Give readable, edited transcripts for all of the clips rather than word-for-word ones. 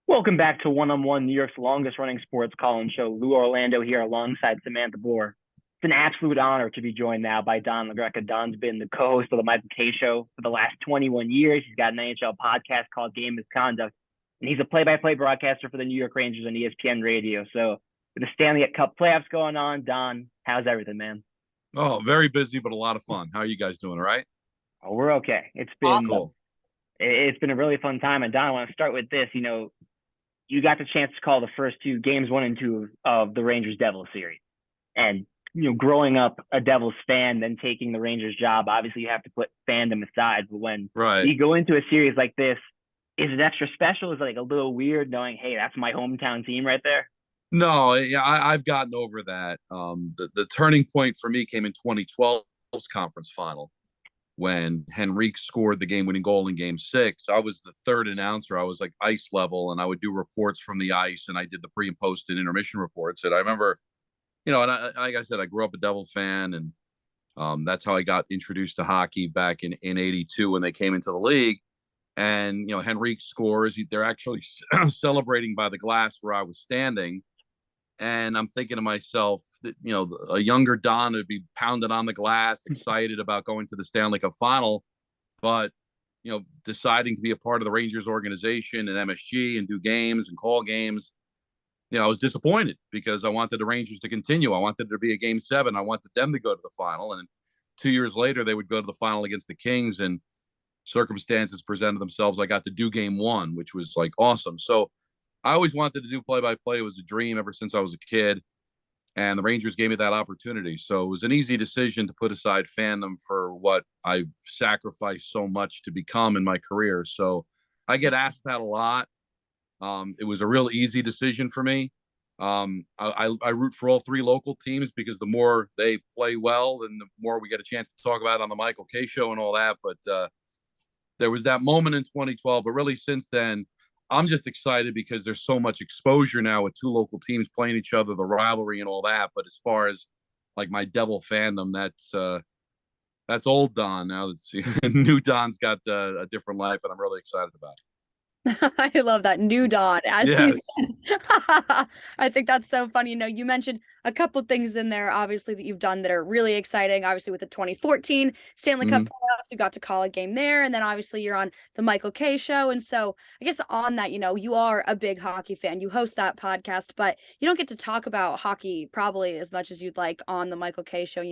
Welcome back to One on One, New York's longest running sports call-in show. Lou Orlando here alongside Samantha Bohrer. It's an absolute honor to be joined now by Don La Greca. Don's been the co-host of the Michael K Show for the last 21 years. He's got an NHL podcast called Game Misconduct, and he's a play-by-play broadcaster for the New York Rangers on ESPN Radio. So with the Stanley Cup playoffs going on, Don, how's everything, man? Oh, very busy, but a lot of fun. How are you guys doing? All right? Oh, we're okay. It's been Awesome. Cool. it's been a really fun time. And Don, I want to start with this. You got the chance to call the first two games 1 and 2 of the Rangers Devils series. And, growing up a Devils fan, then taking the Rangers job, obviously you have to put fandom aside. But when Right. you go into a series like this, is it extra special? Is it like a little weird knowing, hey, that's my hometown team right there? No, yeah, I've gotten over that. The turning point for me came in 2012's conference final when Henrique scored the game-winning goal in Game 6. I was the third announcer. I was like ice level, and I would do reports from the ice, and I did the pre and post and intermission reports. And I remember, like I said, I grew up a Devil fan, and that's how I got introduced to hockey back in '82 when they came into the league. And Henrique scores. They're actually celebrating by the glass where I was standing. And I'm thinking to myself that, a younger Don would be pounding on the glass, excited about going to the Stanley Cup final. But, deciding to be a part of the Rangers organization and MSG and do games and call games, I was disappointed because I wanted the Rangers to continue. I wanted there to be a game 7. I wanted them to go to the final. And 2 years later, they would go to the final against the Kings, and circumstances presented themselves. I got to do game 1, which was like awesome. So I always wanted to do play-by-play. It was a dream ever since I was a kid, and the Rangers gave me that opportunity. So it was an easy decision to put aside fandom for what I've sacrificed so much to become in my career. So I get asked that a lot. It was a real easy decision for me. I root for all 3 local teams because the more they play well, then the more we get a chance to talk about it on the Michael K Show and all that. But there was that moment in 2012, but really since then, I'm just excited because there's so much exposure now with 2 local teams playing each other, the rivalry and all that. But as far as like my Devil fandom, that's old Don. Now that's new Don's got a different life, and I'm really excited about it. I love that new Dawn, as you Yes. said. I think that's so funny. You mentioned a couple of things in there, obviously, that you've done that are really exciting. Obviously, with the 2014 Stanley Cup Mhm. playoffs, you got to call a game there. And then obviously you're on the Michael K Show. And so I guess on that, you are a big hockey fan. You host that podcast, but you don't get to talk about hockey probably as much as you'd like on the Michael K Show.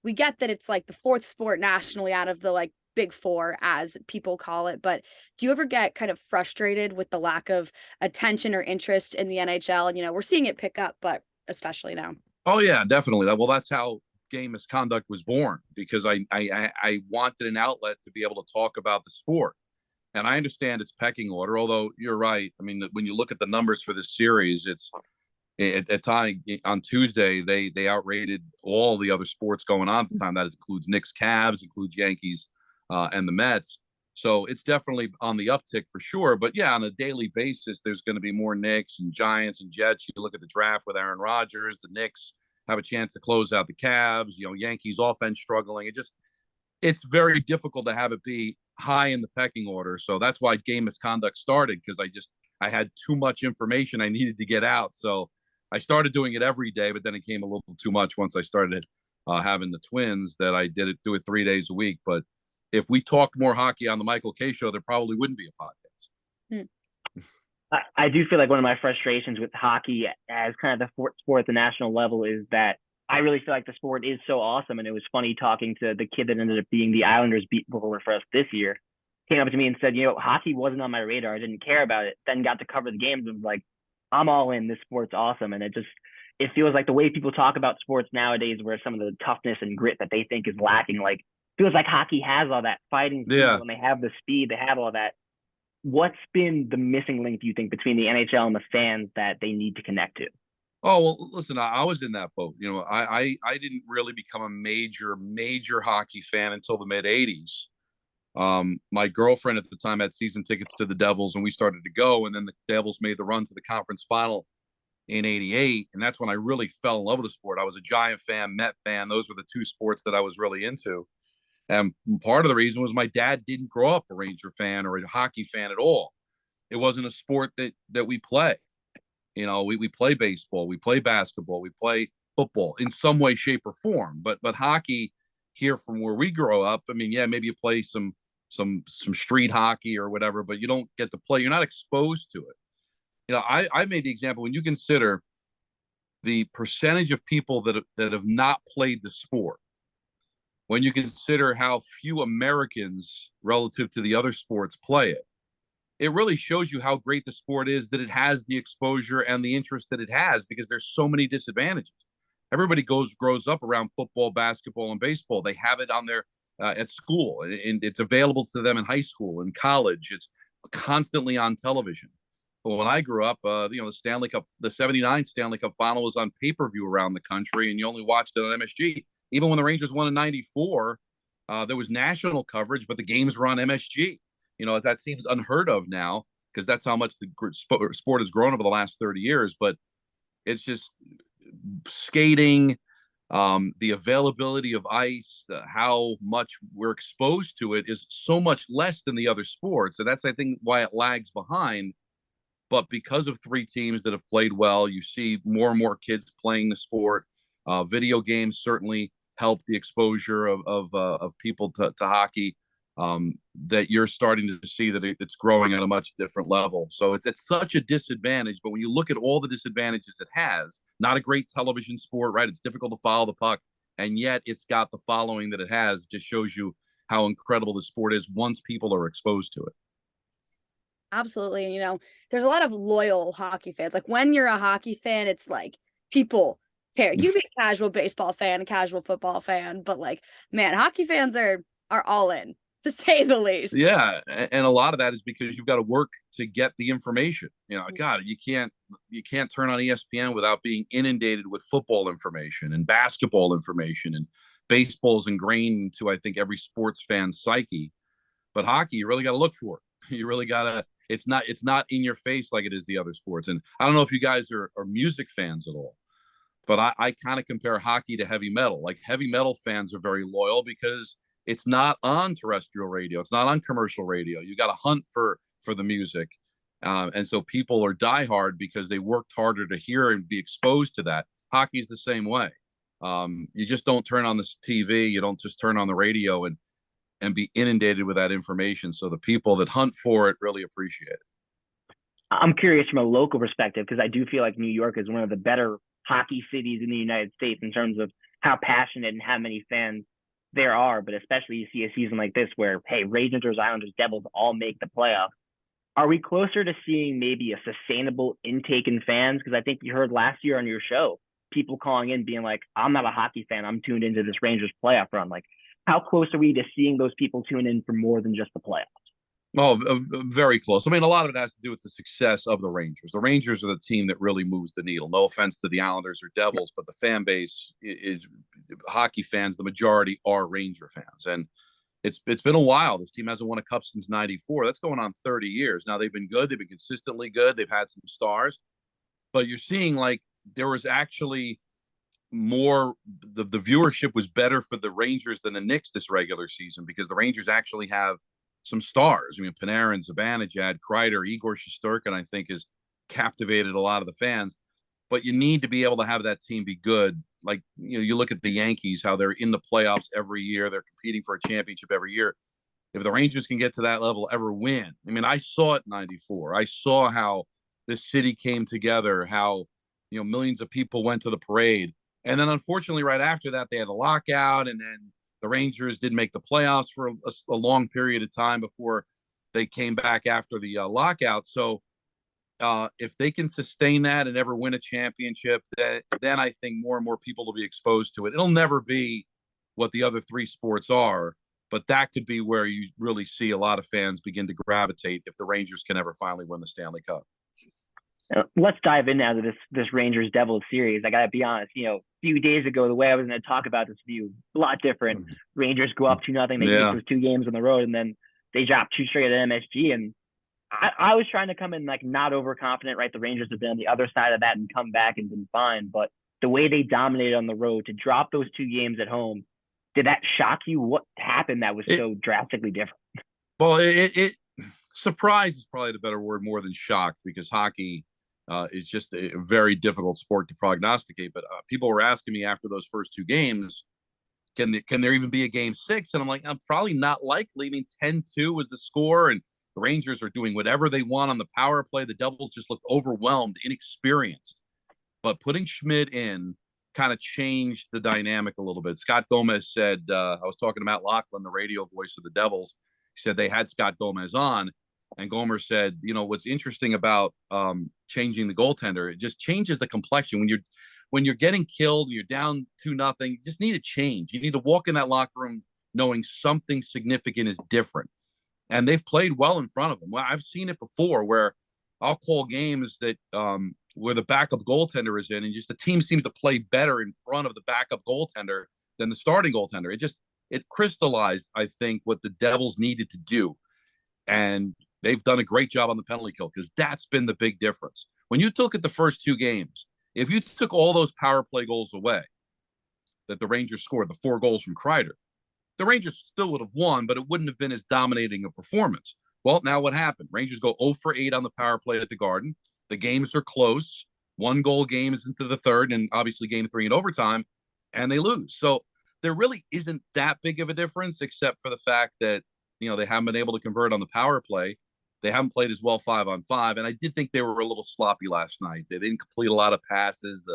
We get that it's like the 4th sport nationally out of the like big 4, as people call it. But do you ever get kind of frustrated with the lack of attention or interest in the NHL? And, we're seeing it pick up, but especially now. Oh yeah, definitely. Well, that's how Game Misconduct was born, because I wanted an outlet to be able to talk about the sport. And I understand its pecking order, although you're right. I mean, when you look at the numbers for this series, it's at time on Tuesday they outrated all the other sports going on at the time. That includes Knicks, Cavs, includes Yankees, and the Mets. So it's definitely on the uptick for sure. But yeah, on a daily basis, there's going to be more Knicks and Giants and Jets. You look at the draft with Aaron Rodgers, the Knicks have a chance to close out the Cavs. Yankees offense struggling. It's very difficult to have it be high in the pecking order. So that's why Game Misconduct started, because I had too much information I needed to get out. So I started doing it every day, but then it came a little too much once I started having the twins, that I do it 3 days a week. But if we talked more hockey on the Michael K Show, there probably wouldn't be a podcast. I do feel like one of my frustrations with hockey as kind of the sport at the national level is that I really feel like the sport is so awesome. And it was funny talking to the kid that ended up being the Islanders beat reporter for us this year. Came up to me and said, hockey wasn't on my radar. I didn't care about it. Then got to cover the games and was like, I'm all in. This sport's awesome. And it feels like the way people talk about sports nowadays, where some of the toughness and grit that they think is lacking, like feels like hockey has all that fighting Yeah. and they have the speed, they have all that. What's been the missing link, do you think, between the NHL and the fans that they need to connect to? Oh, well, listen, I was in that boat. I didn't really become a major hockey fan until the mid 80s. My girlfriend at the time had season tickets to the Devils, and we started to go. And then the Devils made the run to the conference final in '88. And that's when I really fell in love with the sport. I was a Giant fan, Met fan. Those were the 2 sports that I was really into. And part of the reason was my dad didn't grow up a Ranger fan or a hockey fan at all. It wasn't a sport that we play. You know, we play baseball, we play basketball, we play football in some way, shape, or form. But hockey here from where we grow up, I mean, yeah, maybe you play some street hockey or whatever, but you don't get to play. You're not exposed to it. You know, I made the example when you consider the percentage of people that have not played the sport, when you consider how few Americans relative to the other sports play it, it really shows you how great the sport is, that it has the exposure and the interest that it has, because there's so many disadvantages. Everybody grows up around football, basketball, and baseball. They have it on their at school, and it's available to them in high school and college. It's constantly on television. But when I grew up, the Stanley Cup, the '79 Stanley Cup final was on pay-per-view around the country, and you only watched it on MSG. Even when the Rangers won in '94, there was national coverage, but the games were on MSG. You know, that seems unheard of now, because that's how much the sport has grown over the last 30 years. But it's just skating, the availability of ice, how much we're exposed to it is so much less than the other sports. And that's, I think, why it lags behind. But because of three teams that have played well, you see more and more kids playing the sport. Video games certainly help the exposure of people to hockey. That you're starting to see that it's growing at a much different level. So it's such a disadvantage. But when you look at all the disadvantages it has, not a great television sport, right? It's difficult to follow the puck, and yet it's got the following that it has. It just shows you how incredible the sport is once people are exposed to it. Absolutely. And, there's a lot of loyal hockey fans. Like when you're a hockey fan, it's like people care. You be a casual baseball fan, a casual football fan, but like, man, hockey fans are all in, to say the least. Yeah, and a lot of that is because you've got to work to get the information. You know, God, you can't turn on ESPN without being inundated with football information and basketball information, and baseball's ingrained into, I think, every sports fan's psyche. But hockey, you really got to look for it. You really got to. It's not in your face like it is the other sports. And I don't know if you guys are music fans at all, but I kind of compare hockey to heavy metal. Like heavy metal fans are very loyal because it's not on terrestrial radio. It's not on commercial radio. You got to hunt for the music. And so people are diehard because they worked harder to hear and be exposed to that. Hockey's the same way. You just don't turn on this TV. You don't just turn on the radio and be inundated with that information. So the people that hunt for it really appreciate it. I'm curious from a local perspective, because I do feel like New York is one of the better hockey cities in the United States in terms of how passionate and how many fans there are. But especially you see a season like this where, hey, Rangers, Islanders, Devils all make the playoffs. Are we closer to seeing maybe a sustainable intake in fans? Because I think you heard last year on your show, people calling in being like, I'm not a hockey fan. I'm tuned into this Rangers playoff run. Like, how close are we to seeing those people tune in for more than just the playoffs? Oh, very close. I mean, a lot of it has to do with the success of the Rangers. The Rangers are the team that really moves the needle. No offense to the Islanders or Devils, but the fan base is hockey fans. The majority are Ranger fans, and it's been a while. This team hasn't won a cup since '94. That's going on 30 years now. They've been good. They've been consistently good. They've had some stars, but you're seeing like there was actually more. The viewership was better for the Rangers than the Knicks this regular season, because the Rangers actually have some stars. I mean, Panarin, Zibanejad, Kreider, Igor Shesterkin, I think, has captivated a lot of the fans. But you need to be able to have that team be good. Like, you look at the Yankees, how they're in the playoffs every year. They're competing for a championship every year. If the Rangers can get to that level, ever win. I mean, I saw it in '94. I saw how this city came together, how, millions of people went to the parade. And then, unfortunately, right after that, they had a lockout, and then the Rangers didn't make the playoffs for a long period of time before they came back after the lockout. So if they can sustain that and ever win a championship, then I think more and more people will be exposed to it. It'll never be what the other three sports are, but that could be where you really see a lot of fans begin to gravitate if the Rangers can ever finally win the Stanley Cup. Let's dive in now to this Rangers Devils series. I gotta be honest, a few days ago, the way I was going to talk about this view, a lot different. Rangers go up 2-0. They take those 2 games on the road, and then they drop 2 straight at MSG. And I was trying to come in like not overconfident, right? The Rangers have been on the other side of that and come back and been fine. But the way they dominated on the road to drop those 2 games at home, did that shock you? What happened that was so drastically different? Well, it Surprise is probably the better word, more than shocked, because hockey is just a very difficult sport to prognosticate. But people were asking me after those first two games, can there even be a game six? And I'm like, I'm probably not likely. I mean, 10-2 was the score, and the Rangers are doing whatever they want on the power play. The Devils just looked overwhelmed, inexperienced. But putting Schmidt in kind of changed the dynamic a little bit. Scott Gomez said, I was talking to Matt Lachlan, the radio voice of the Devils. He said they had Scott Gomez on, and Gomer said, what's interesting about changing the goaltender, it just changes the complexion. When you're getting killed, you're down 2-0, you just need a change. You need to walk in that locker room knowing something significant is different. And they've played well in front of them. Well, I've seen it before where I'll call games that where the backup goaltender is in, and just the team seems to play better in front of the backup goaltender than the starting goaltender. It crystallized, I think, what the Devils needed to do. And they've done a great job on the penalty kill, because that's been the big difference. When you look at the first two games, if you took all those power play goals away that the Rangers scored, the 4 goals from Kreider, the Rangers still would have won, but it wouldn't have been as dominating a performance. Well, now what happened? Rangers go 0 for 8 on the power play at the Garden. The games are close. 1-goal games into the third, and obviously game 3 in overtime, and they lose. So there really isn't that big of a difference, except for the fact that, they haven't been able to convert on the power play. They haven't played as well 5-on-5, and I did think they were a little sloppy last night. They didn't complete a lot of passes.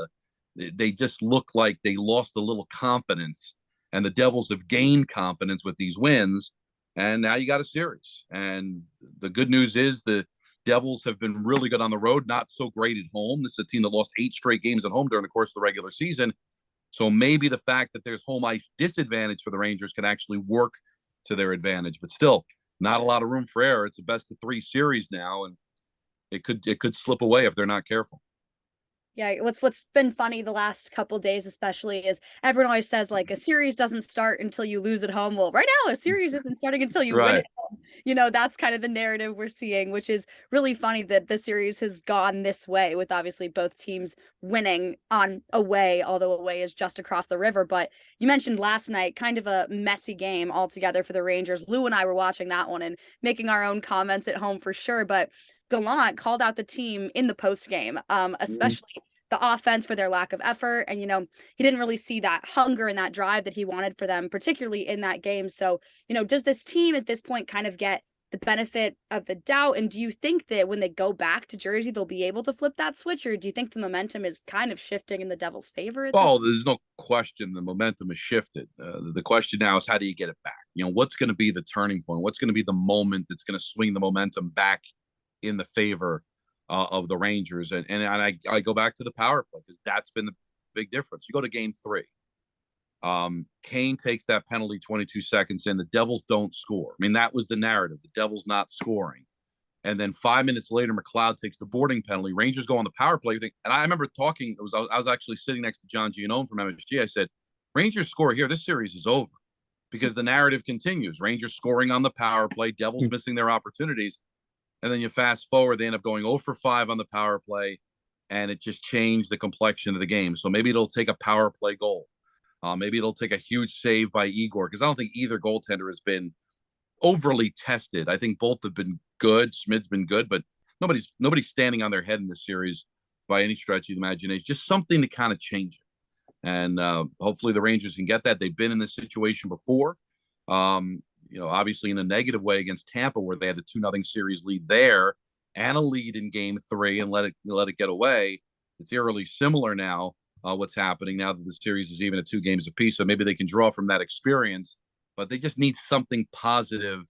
They just looked like they lost a little confidence, and the Devils have gained confidence with these wins, and now you got a series. And the good news is the Devils have been really good on the road, not so great at home. This is a team that lost 8 straight games at home during the course of the regular season. So maybe the fact that there's home ice disadvantage for the Rangers can actually work to their advantage. But still, not a lot of room for error. It's a best-of-3 series now, and it could slip away if they're not careful. Yeah, what's been funny the last couple days especially is everyone always says, like, a series doesn't start until you lose at home. Well, right now, a series isn't starting until you win Right. at home. That's kind of the narrative we're seeing, which is really funny that the series has gone this way, with obviously both teams winning on away, although away is just across the river. But you mentioned last night, kind of a messy game altogether for the Rangers. Lou and I were watching that one and making our own comments at home for sure. But Gallant called out the team in the post game, especially the offense for their lack of effort. And, he didn't really see that hunger and that drive that he wanted for them, particularly in that game. So, does this team at this point kind of get the benefit of the doubt? And do you think that when they go back to Jersey, they'll be able to flip that switch? Or do you think the momentum is kind of shifting in the Devils' favor at this point? There's no question the momentum has shifted. The question now is, how do you get it back? What's going to be the turning point? What's going to be the moment that's going to swing the momentum back in the favor of the Rangers? And I go back to the power play, because that's been the big difference. You go to game 3. Kane takes that penalty 22 seconds in. The Devils don't score. I mean, that was the narrative. The Devils not scoring. And then 5 minutes later, McLeod takes the boarding penalty. Rangers go on the power play. And I remember talking, I was actually sitting next to John Giannone from MSG. I said, Rangers score here, this series is over, because the narrative continues. Rangers scoring on the power play, Devils missing their opportunities. And then you fast forward, they end up going 0 for 5 on the power play, and it just changed the complexion of the game. So maybe it'll take a power play goal. Maybe it'll take a huge save by Igor, because I don't think either goaltender has been overly tested. I think both have been good. Schmidt's been good, but nobody's standing on their head in this series by any stretch of the imagination. Just something to kind of change it. And hopefully the Rangers can get that. They've been in this situation before. Obviously in a negative way against Tampa, where they had the 2-0 series lead there and a lead in game 3 and let it get away. It's eerily similar now, what's happening now that the series is even at 2 games apiece. So maybe they can draw from that experience, but they just need something positive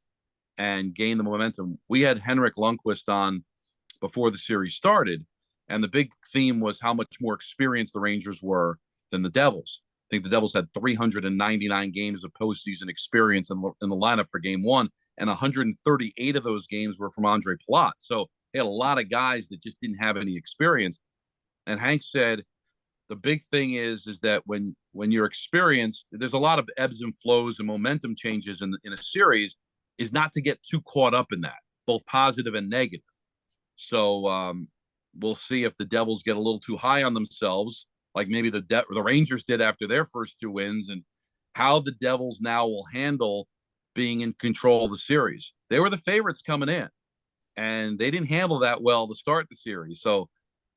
and gain the momentum. We had Henrik Lundqvist on before the series started, and the big theme was how much more experienced the Rangers were than the Devils. I think the Devils had 399 games of postseason experience in the lineup for game 1, and 138 of those games were from Andre Palat. So they had a lot of guys that just didn't have any experience. And Hank said the big thing is that when you're experienced, there's a lot of ebbs and flows and momentum changes in a series, is not to get too caught up in that, both positive and negative. So we'll see if the Devils get a little too high on themselves, like maybe the Rangers did after their first 2 wins, and how the Devils now will handle being in control of the series. They were the favorites coming in. and they didn't handle that well to start the series. So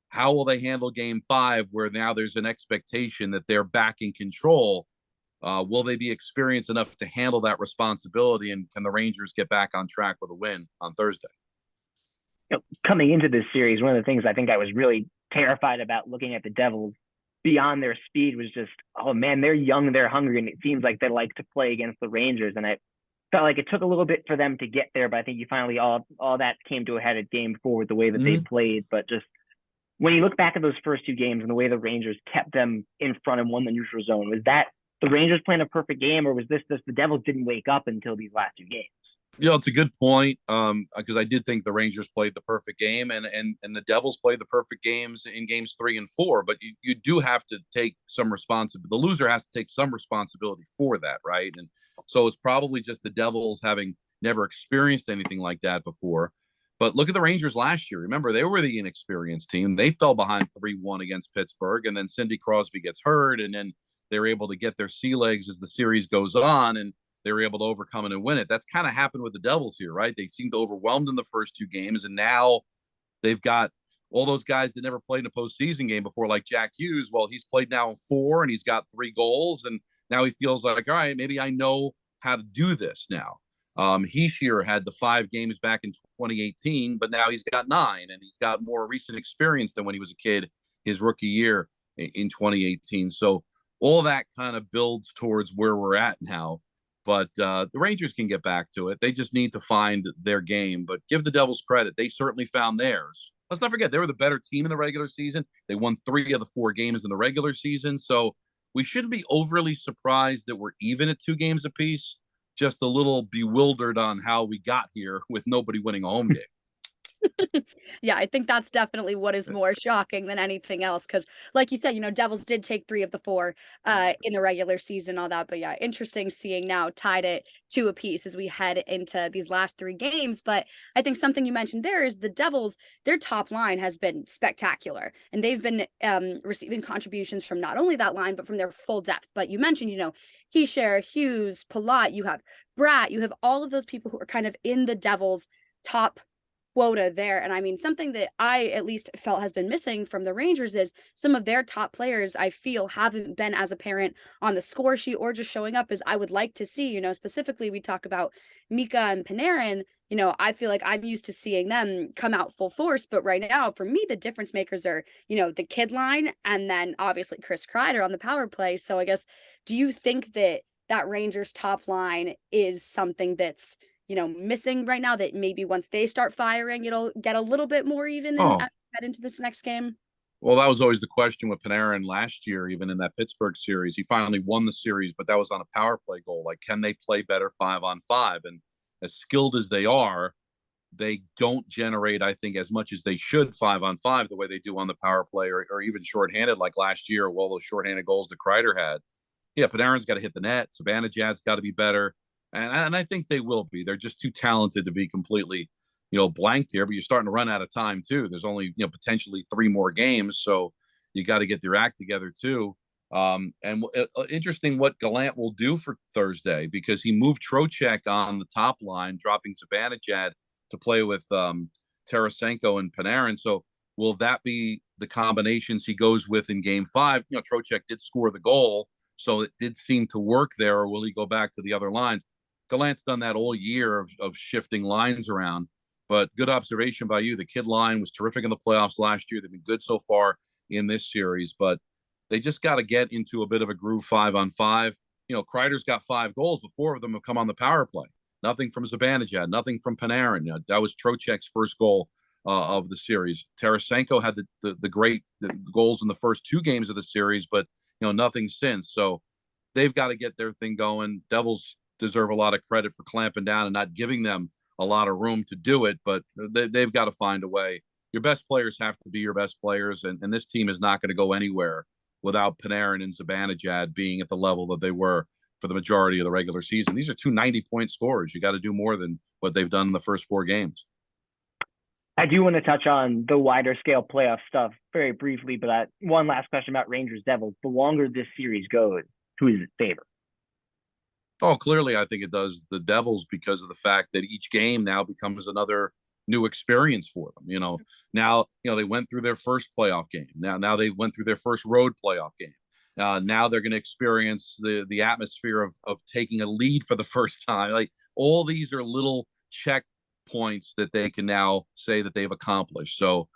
how will they handle game 5, where now there's an expectation that they're back in control? Will they be experienced enough to handle that responsibility? And can the Rangers get back on track with a win on Thursday? Coming into this series, one of the things I think I was really terrified about looking at the Devils beyond their speed was just, oh man, they're young, they're hungry, and it seems like they like to play against the Rangers. And I felt like it took a little bit for them to get there, but I think you finally all that came to a head at game 4 with the way that they played. But just when you look back at those first 2 games and the way the Rangers kept them in front and won the neutral zone, was that the Rangers playing a perfect game, or was this the Devils didn't wake up until these last 2 games? It's a good point, because I did think the Rangers played the perfect game, and the Devils played the perfect games in games 3 and 4. But you do have to take some responsibility. The loser has to take some responsibility for that, right? And so it's probably just the Devils having never experienced anything like that before. But look at the Rangers last year. Remember, they were the inexperienced team. They fell behind 3-1 against Pittsburgh, and then Sidney Crosby gets hurt, and then they were able to get their sea legs as the series goes on, and they were able to overcome it and win it. That's kind of happened with the Devils here, right? They seemed overwhelmed in the first 2 games, and now they've got all those guys that never played in a postseason game before, like Jack Hughes. Well, he's played now in 4, and he's got 3 goals, and now he feels like, all right, maybe I know how to do this now. Heishier had the 5 games back in 2018, but now he's got 9, and he's got more recent experience than when he was a kid his rookie year in 2018. So all that kind of builds towards where we're at now. But the Rangers can get back to it. They just need to find their game. But give the Devils credit. They certainly found theirs. Let's not forget, they were the better team in the regular season. They won 3 of the 4 games in the regular season. So we shouldn't be overly surprised that we're even at 2 games apiece. Just a little bewildered on how we got here with nobody winning a home game. Yeah, I think that's definitely what is more shocking than anything else. Because, like you said, Devils did take 3 of the 4 in the regular season, all that. But yeah, interesting seeing now tied it 2 apiece as we head into these last 3 games. But I think something you mentioned there is the Devils, their top line has been spectacular, and they've been receiving contributions from not only that line but from their full depth. But you mentioned, Heishier, Hughes, Palat, you have Bratt, you have all of those people who are kind of in the Devils' top quota there. And I mean, something that I at least felt has been missing from the Rangers is some of their top players, I feel, haven't been as apparent on the score sheet or just showing up as I would like to see. Specifically, we talk about Mika and Panarin. I feel like I'm used to seeing them come out full force, but right now, for me, the difference makers are, the kid line, and then obviously Chris Kreider on the power play. So I guess, do you think that Rangers top line is something that's missing right now, that maybe once they start firing, it'll get a little bit more even and head into this next game? Well, that was always the question with Panarin last year, even in that Pittsburgh series. He finally won the series, but that was on a power play goal. Like, can they play better 5-on-5? And as skilled as they are, they don't generate, I think, as much as they should 5-on-5 the way they do on the power play, or even shorthanded like last year, all those shorthanded goals that Kreider had. Yeah, Panarin's got to hit the net. Zibanejad's got to be better. And I think they will be. They're just too talented to be completely, blanked here. But you're starting to run out of time too. There's only, potentially 3 more games, so you got to get their act together too. And interesting what Gallant will do for Thursday, because he moved Trocheck on the top line, dropping Zibanejad to play with Tarasenko and Panarin. So will that be the combinations he goes with in Game 5? Trocheck did score the goal, so it did seem to work there. Or will he go back to the other lines? Gallant's done that all year of shifting lines around. But good observation by you. The kid line was terrific in the playoffs last year. They've been good so far in this series, but they just got to get into a bit of a groove 5-on-5. Kreider's got 5 goals, but 4 of them have come on the power play. Nothing from Zibanejad, nothing from Panarin. That was Trocheck's first goal of the series. Tarasenko had the great goals in the first 2 games of the series, but nothing since. So they've got to get their thing going. Devils deserve a lot of credit for clamping down and not giving them a lot of room to do it, but they've got to find a way. Your best players have to be your best players, and this team is not going to go anywhere without Panarin and Zibanejad being at the level that they were for the majority of the regular season. These are 2 90-point scorers. You got to do more than what they've done in the first 4 games. I do want to touch on the wider scale playoff stuff very briefly, but one last question about Rangers Devils. The longer this series goes, who is it favor? Oh, clearly, I think it does the Devils, because of the fact that each game now becomes another new experience for them. Now they went through their first playoff game. Now they went through their first road playoff game. Now they're going to experience the atmosphere of taking a lead for the first time. Like, all these are little checkpoints that they can now say that they've accomplished. So,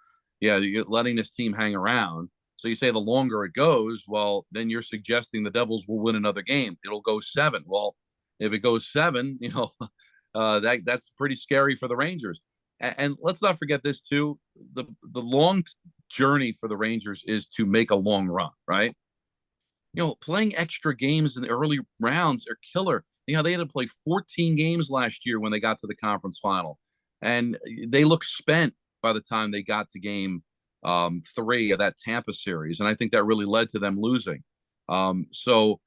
yeah, you're letting this team hang around. So you say the longer it goes, well, then you're suggesting the Devils will win another game. It'll go 7. Well, if it goes 7, that's pretty scary for the Rangers. And let's not forget this too. The long journey for the Rangers is to make a long run, right? Playing extra games in the early rounds are killer. They had to play 14 games last year when they got to the conference final, and they looked spent by the time they got to game 3 of that Tampa series, and I think that really led to them losing. So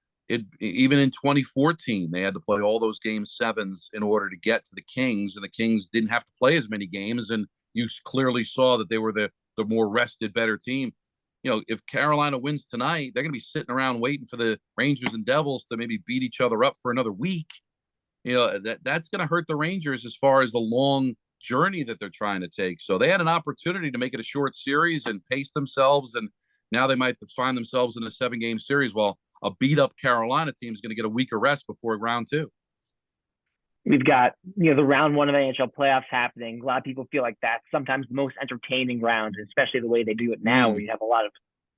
even in 2014, they had to play all those game 7s in order to get to the Kings, and the Kings didn't have to play as many games, and you clearly saw that they were the more rested, better team. If Carolina wins tonight, they're going to be sitting around waiting for the Rangers and Devils to maybe beat each other up for another week. That's going to hurt the Rangers as far as the long journey that they're trying to take. So they had an opportunity to make it a short series and pace themselves, and now they might find themselves in a 7-game series. Well, a beat-up Carolina team is going to get a week of rest before round 2. We've got, the round 1 of NHL playoffs happening. A lot of people feel like that's sometimes the most entertaining round, especially the way they do it now, where you have a lot of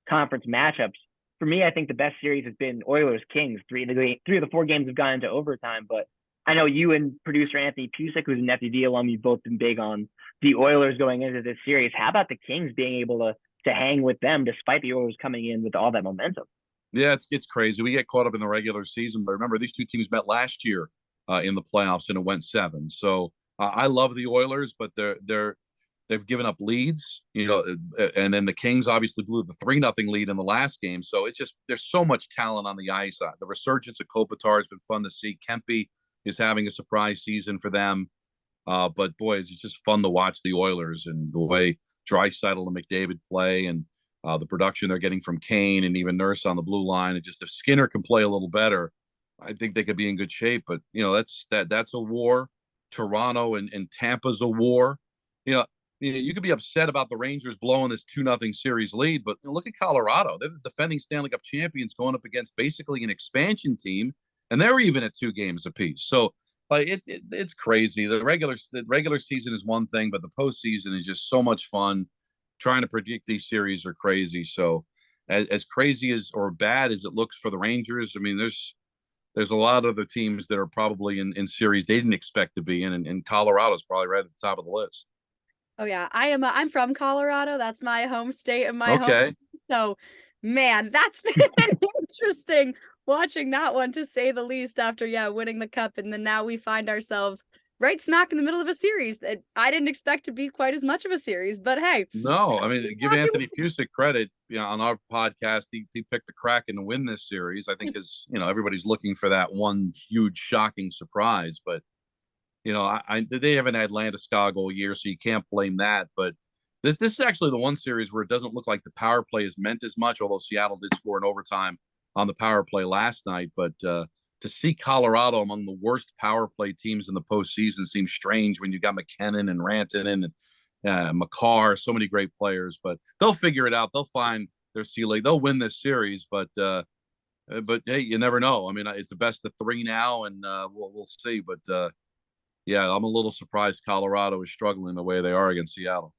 conference matchups. For me, I think the best series has been Oilers-Kings. 3 of the 4 games have gone into overtime, but I know you and producer Anthony Pusick, who's an FDD alum, you've both been big on the Oilers going into this series. How about the Kings being able to hang with them despite the Oilers coming in with all that momentum? Yeah, it's crazy. We get caught up in the regular season, but remember, these two teams met last year in the playoffs, and it went 7. So I love the Oilers, but they've given up leads, and then the Kings obviously blew the 3-0 lead in the last game. So it's just, there's so much talent on the ice. The resurgence of Kopitar has been fun to see. Kempe is having a surprise season for them. But boy, it's just fun to watch the Oilers and the way Draisaitl and McDavid play, and the production they're getting from Kane and even Nurse on the blue line. And just, if Skinner can play a little better, I think they could be in good shape. But that's a war. Toronto and Tampa's a war. You could be upset about the Rangers blowing this 2-0 series lead, but look at Colorado. They're the defending Stanley Cup champions going up against basically an expansion team, and they're even at 2 games apiece. So it's crazy. The regular season is one thing, but the postseason is just so much fun. Trying to predict these series are crazy. So as crazy as or bad as it looks for the Rangers, I mean, there's a lot of other teams that are probably in series they didn't expect to be in, and Colorado's probably right at the top of the list. Oh yeah, I'm from Colorado. That's my home state and my home. Okay. So, man, that's been interesting watching that one, to say the least, after winning the cup, and then now we find ourselves right smack in the middle of a series that I didn't expect to be quite as much of a series. But hey, no, I mean, give Anthony Pusick credit. On our podcast, he picked the Kraken to win this series. I think because everybody's looking for that one huge shocking surprise, but they haven't had Landeskog all year, so you can't blame that. But this is actually the one series where it doesn't look like the power play is meant as much, although Seattle did score in overtime on the power play last night. But to see Colorado among the worst power play teams in the postseason seems strange when you got McKinnon and Rantanen and Makar, so many great players. But they'll figure it out. They'll find their ceiling. They'll win this series, but hey, you never know. I mean, it's a best of 3 now, and we'll see. But yeah, I'm a little surprised Colorado is struggling the way they are against Seattle.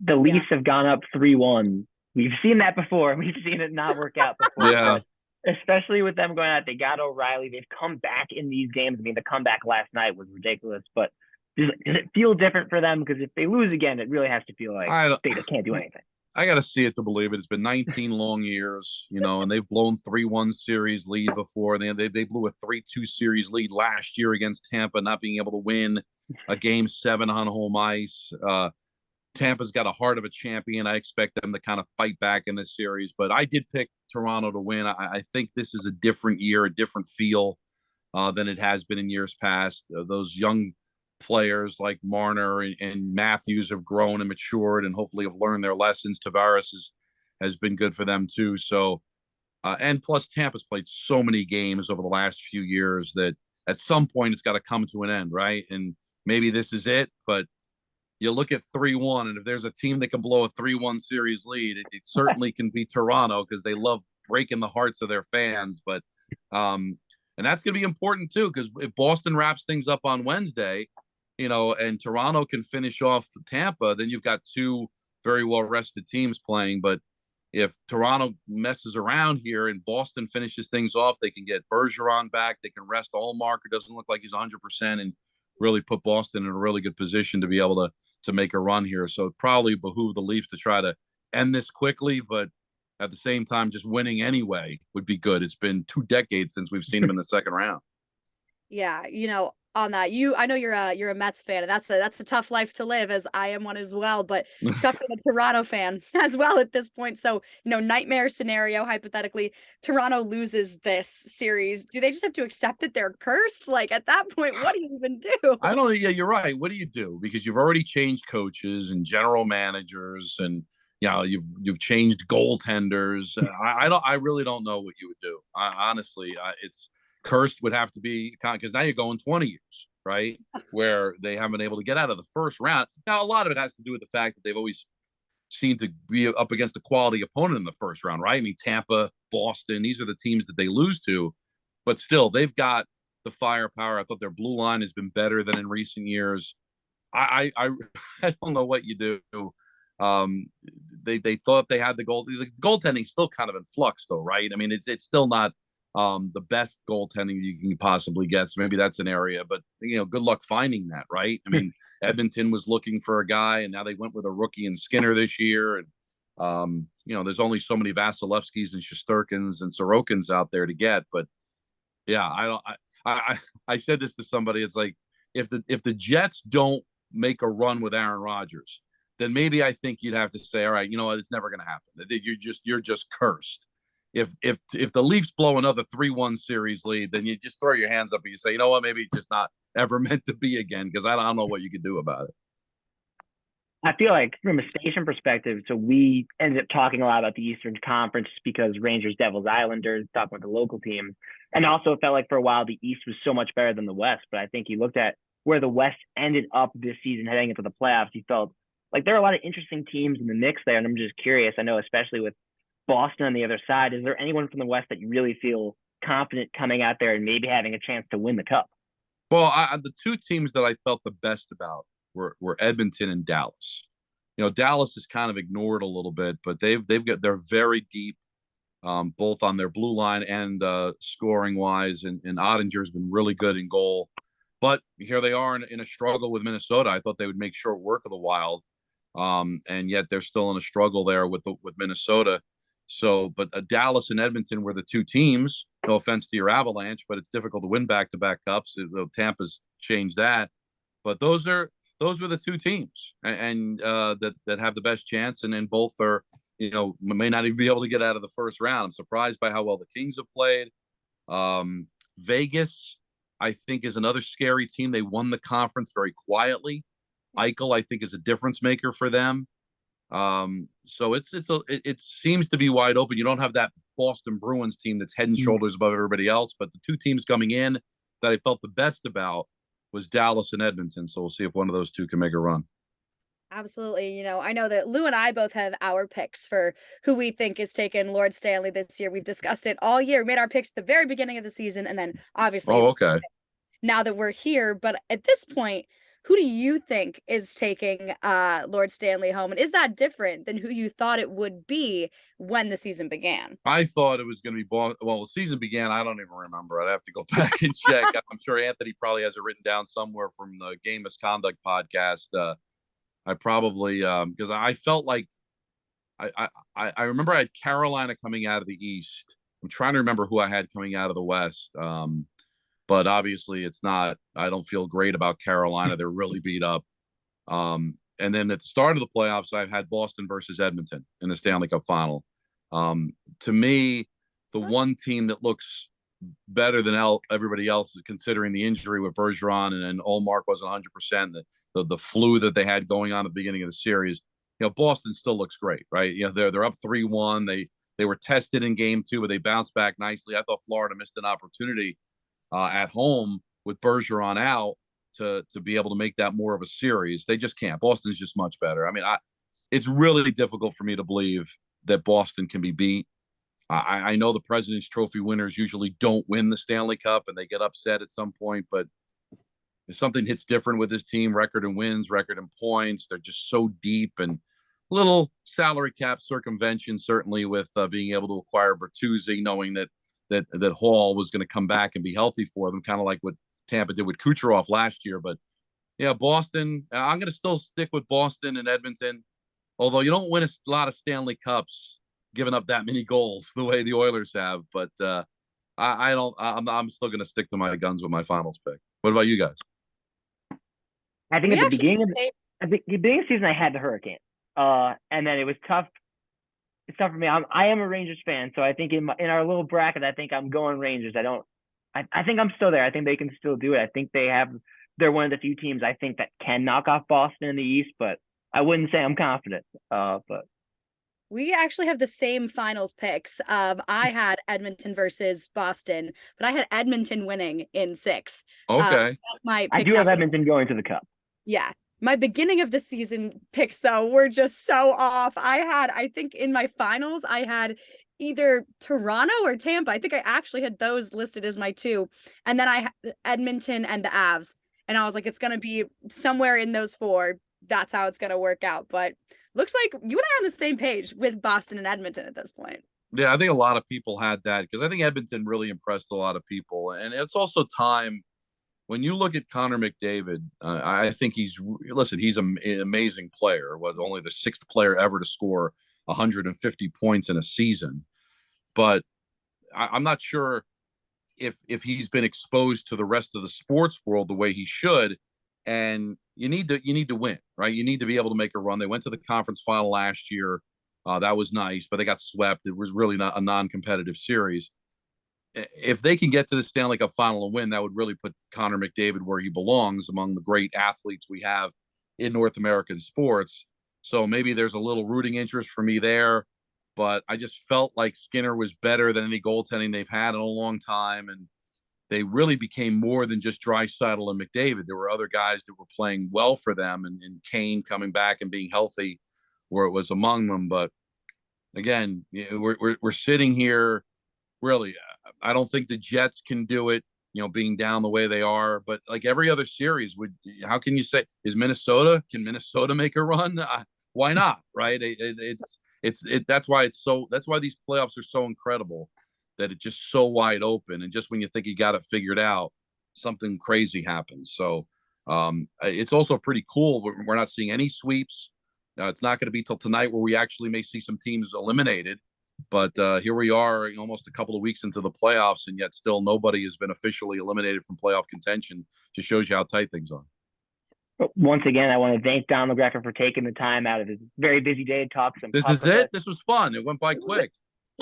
The Leafs have gone up 3-1. We've seen that before. We've seen it not work out before. Yeah. Especially with them going out, they got O'Reilly. They've come back in these games. I mean, the comeback last night was ridiculous, but does it feel different for them? Because if they lose again, it really has to feel like they just can't do anything. I got to see it to believe it. It's been 19 long years, and they've blown 3-1 series lead before. They blew a 3-2 series lead last year against Tampa, not being able to win a game 7 on home ice. Tampa's got a heart of a champion. I expect them to kind of fight back in this series, but I did pick Toronto to win. I think this is a different year, a different feel than it has been in years past. Those young players like Marner and Matthews have grown and matured and hopefully have learned their lessons. Tavares has been good for them too. So, and plus Tampa's played so many games over the last few years that at some point it's got to come to an end, right? And maybe this is it, but you look at 3-1, and if there's a team that can blow a 3-1 series lead, it certainly can be Toronto, because they love breaking the hearts of their fans. But and that's going to be important too, because if Boston wraps things up on Wednesday, and Toronto can finish off Tampa, then you've got two very well rested teams playing. But if Toronto messes around here and Boston finishes things off, they can get Bergeron back. They can rest Allmark, who doesn't look like he's 100%, and really put Boston in a really good position to be able to make a run here. So it probably behoove the Leafs to try to end this quickly, but at the same time, just winning anyway would be good. It's been 2 decades since we've seen them in the second round. Yeah, on that, I know you're a Mets fan, and that's a tough life to live, as I am one as well. But it's tough being a Toronto fan as well at this point. So, nightmare scenario, hypothetically, Toronto loses this series. Do they just have to accept that they're cursed? Like, at that point, what do you even do? I don't. Yeah, you're right. What do you do? Because you've already changed coaches and general managers, and you've changed goaltenders. I really don't know what you would do. Honestly, it's cursed would have to be, because now you're going 20 years, right? Where they haven't been able to get out of the first round. Now, a lot of it has to do with the fact that they've always seemed to be up against a quality opponent in the first round, right? I mean, Tampa, Boston, these are the teams that they lose to, but still, they've got the firepower. I thought their blue line has been better than in recent years. I I don't know what you do. They thought they had the goal. The goaltending's still kind of in flux, though, right? I mean, it's still not the best goaltending you can possibly get. So maybe that's an area, but good luck finding that, right? I mean, Edmonton was looking for a guy, and now they went with a rookie in Skinner this year. And there's only so many Vasilevskis and Shesterkins and Sorokins out there to get. But yeah, I said this to somebody. It's like, if the Jets don't make a run with Aaron Rodgers, then maybe I think you'd have to say, all right, you know what, it's never going to happen. You're just cursed. If the Leafs blow another 3-1 series lead, then you just throw your hands up and you say, you know what, maybe it's just not ever meant to be again, because I don't know what you could do about it. I feel like from a station perspective, so we ended up talking a lot about the Eastern Conference because Rangers, Devils, Islanders, talking with the local teams. And also it felt like for a while the East was so much better than the West. But I think you looked at where the West ended up this season heading into the playoffs, you felt like there are a lot of interesting teams in the mix there. And I'm just curious, I know especially with Boston on the other side, is there anyone from the West that you really feel confident coming out there and maybe having a chance to win the Cup? Well, the two teams that I felt the best about were Edmonton and Dallas. Dallas is kind of ignored a little bit, but they're very deep, both on their blue line and scoring wise, and Ottinger's been really good in goal. But here they are in a struggle with Minnesota. I thought they would make short work of the Wild, and yet they're still in a struggle there with Minnesota. So, but Dallas and Edmonton were the two teams. No offense to your Avalanche, but it's difficult to win back-to-back cups. Tampa's changed that, but those were the two teams, and that have the best chance, and then both are, may not even be able to get out of the first round. I'm surprised by how well the Kings have played. Vegas, I think, is another scary team. They won the conference very quietly. Eichel, I think, is a difference maker for them. So it seems to be wide open. You don't have that Boston Bruins team that's head and shoulders above everybody else, but the two teams coming in that I felt the best about was Dallas and Edmonton. So we'll see if one of those two can make a run. Absolutely. I know that Lou and I both have our picks for who we think is taking Lord Stanley this year. We've discussed it all year. We made our picks at the very beginning of the season, and then obviously okay, now that we're here. But at this point, who do you think is taking Lord Stanley home? And is that different than who you thought it would be when the season began? I thought it was going to be Boston. Well, the season began, I don't even remember. I'd have to go back and check. I'm sure Anthony probably has it written down somewhere from the Game Misconduct podcast. I probably, because I felt like I remember I had Carolina coming out of the East. I'm trying to remember who I had coming out of the West. But obviously it's not, I don't feel great about Carolina. They're really beat up. And then at the start of the playoffs, I've had Boston versus Edmonton in the Stanley Cup final. To me, the one team that looks better than everybody else is, considering the injury with Bergeron and Allmark wasn't 100%, the flu that they had going on at the beginning of the series. Boston still looks great, right? They're up 3-1. They were tested in game 2, but they bounced back nicely. I thought Florida missed an opportunity at home with Bergeron out to be able to make that more of a series. They just can't. Boston's just much better. I mean, it's really difficult for me to believe that Boston can be beat. I know the President's Trophy winners usually don't win the Stanley Cup and they get upset at some point, but if something hits different with this team, record in wins, record in points, they're just so deep, and little salary cap circumvention, certainly with being able to acquire Bertuzzi, knowing that Hall was going to come back and be healthy for them, kind of like what Tampa did with Kucherov last year. But yeah, Boston, I'm going to still stick with Boston and Edmonton, although you don't win a lot of Stanley Cups giving up that many goals the way the Oilers have. But I'm still going to stick to my guns with my finals pick. What about you guys? I think at the beginning of the season, I had the Hurricanes. And then it was tough. It's tough for me. I am a Rangers fan, so I think in our little bracket, I think I'm going Rangers. I think I'm still there. I think they can still do it. I think they're one of the few teams I think that can knock off Boston in the East, but I wouldn't say I'm confident. But we actually have the same finals picks. I had Edmonton versus Boston, but I had Edmonton winning in 6. Okay. That's my pick. I do have Edmonton going to the Cup. Yeah. My beginning of the season picks, though, were just so off. I think in my finals, I had either Toronto or Tampa. I think I actually had those listed as my 2. And then I had Edmonton and the Avs. And I was like, it's going to be somewhere in those 4. That's how it's going to work out. But looks like you and I are on the same page with Boston and Edmonton at this point. Yeah, I think a lot of people had that because I think Edmonton really impressed a lot of people. And it's also time. When you look at Connor McDavid, I think he's an amazing player. Was only the 6th player ever to score 150 points in a season. But I'm not sure if he's been exposed to the rest of the sports world the way he should. And you need to win, right? You need to be able to make a run. They went to the conference final last year. That was nice, but they got swept. It was really not a non-competitive series. If they can get to the Stanley Cup final and win, that would really put Connor McDavid where he belongs among the great athletes we have in North American sports. So maybe there's a little rooting interest for me there, but I just felt like Skinner was better than any goaltending they've had in a long time. And they really became more than just Draisaitl and McDavid. There were other guys that were playing well for them, and Kane coming back and being healthy where it was among them. But again, we're sitting here really. I don't think the Jets can do it, being down the way they are. But like every other series, how can you say can Minnesota make a run? Why not? Right? That's why these playoffs are so incredible, that it's just so wide open. And just when you think you got it figured out, something crazy happens. So it's also pretty cool. We're not seeing any sweeps. It's not going to be till tonight where we actually may see some teams eliminated. But here we are almost a couple of weeks into the playoffs, and yet still nobody has been officially eliminated from playoff contention. Just shows you how tight things are. Once again, I want to thank Don La Greca for taking the time out of his very busy day to talk some. This is it. This was fun. It went by quick.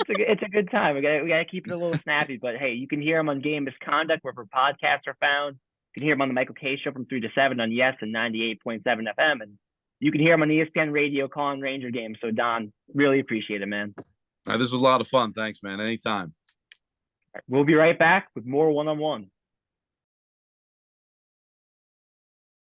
It's a good time. We got to keep it a little snappy. But hey, you can hear him on Game Misconduct, wherever podcasts are found. You can hear him on the Michael K Show from 3 to 7 on Yes and 98.7 FM, and you can hear him on ESPN Radio calling Ranger games. So Don, really appreciate it, man. This was a lot of fun. Thanks, man. Anytime. We'll be right back with more one-on-one.